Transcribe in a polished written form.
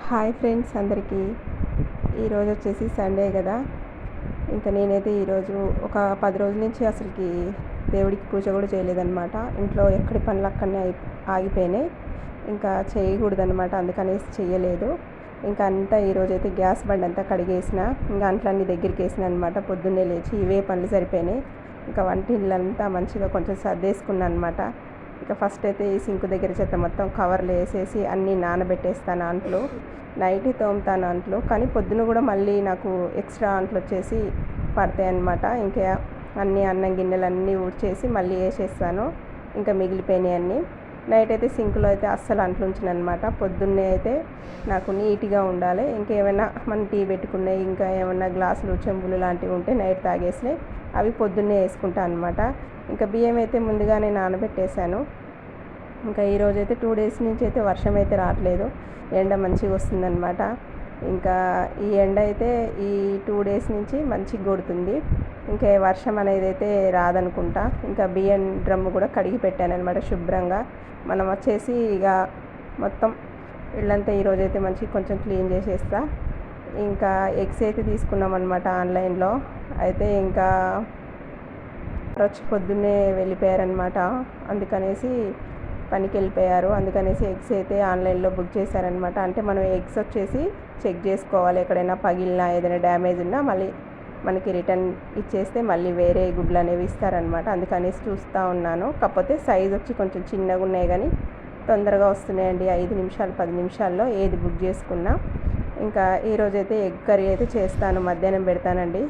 Hi friends అందరికీ. ఈరోజు వచ్చేసి సండే కదా. ఇంకా నేనైతే ఈరోజు ఒక 10 రోజుల నుంచి అసలుకి దేవుడికి పూజ కూడా చేయలేదన్నమాట. ఇంట్లో ఎక్కడి పనులు అక్కడనే ఆగిపోయినాయి. ఇంకా చేయకూడదన్నమాట, అందుకనేసి చేయలేదు. ఇంకా అంతా ఈరోజైతే గ్యాస్ బండి అంతా కడిగేసిన, ఇంకా అంట్లన్నీ దగ్గరికి వేసిన అనమాట. పొద్దున్నే లేచి ఇవే పనులు సరిపోయినాయి. ఇంకా వంటిల్లంతా మంచిగా కొంచెం సర్దేసుకున్నాను అనమాట. ఇక ఫస్ట్ అయితే ఈ సింక్ దగ్గర చెత్త మొత్తం కవర్లు వేసేసి అన్నీ నానబెట్టేస్తాను. అంట్లు నైట్ తోముతాను అంట్లు, కానీ పొద్దున కూడా మళ్ళీ నాకు ఎక్స్ట్రా అంట్లు వచ్చేసి పడతాయి అన్నమాట. ఇంకా అన్నీ అన్నం గిన్నెలు అన్నీ ఊడ్చేసి మళ్ళీ వేసేస్తాను. ఇంకా మిగిలిపోయినాయి అన్నీ. నైట్ అయితే సింక్లో అయితే అస్సలు అంట్లు ఉంచిన అనమాట. పొద్దున్నే అయితే నాకు నీట్గా ఉండాలి. ఇంకేమైనా మనం టీ పెట్టుకున్నాయి, ఇంకా ఏమన్నా గ్లాసులు చెంబులు లాంటివి ఉంటే నైట్ తాగేసినాయి అవి పొద్దున్నే వేసుకుంటాను అనమాట. ఇంకా బియ్యం అయితే ముందుగానే నానబెట్టేశాను. ఇంకా ఈరోజు అయితే 2 డేస్ నుంచి అయితే వర్షం అయితే రావట్లేదు, ఎండ మంచిగా వస్తుందన్నమాట. ఇంకా ఈ ఎండ అయితే ఈ 2 డేస్ నుంచి మంచిగా కొడుతుంది. ఇంకా వర్షం అనేది అయితే రాదనుకుంటా. ఇంకా బియ్యం డ్రమ్ము కూడా కడిగి పెట్టాను అనమాట శుభ్రంగా. మనం వచ్చేసి ఇక మొత్తం ఇళ్ళంతా ఈరోజైతే మంచిగా కొంచెం క్లీన్ చేసేస్తా. ఇంకా ఎగ్స్ అయితే తీసుకున్నాం అనమాట ఆన్లైన్లో. అయితే ఇంకా వచ్చి పొద్దున్నే వెళ్ళిపోయారనమాట, అందుకనేసి పనికి వెళ్ళిపోయారు. అందుకనేసి ఎగ్స్ అయితే ఆన్లైన్లో బుక్ చేశారనమాట. అంటే మనం ఎగ్స్ వచ్చేసి చెక్ చేసుకోవాలి, ఎక్కడైనా పగిలినా ఏదైనా డ్యామేజ్ ఉన్నా మళ్ళీ మనకి రిటర్న్ ఇచ్చేస్తే మళ్ళీ వేరే గుడ్లు అనేవి ఇస్తారనమాట. అందుకనేసి చూస్తూ ఉన్నాను. కాకపోతే సైజ్ వచ్చి కొంచెం చిన్నగా ఉన్నాయి, కానీ తొందరగా వస్తున్నాయండి. 5 నిమిషాలు 10 నిమిషాల్లో ఏది బుక్ చేసుకున్నా. ఇంకా ఈరోజైతే ఎగ్ కర్రీ అయితే చేస్తాను, మధ్యాహ్నం పెడతానండి.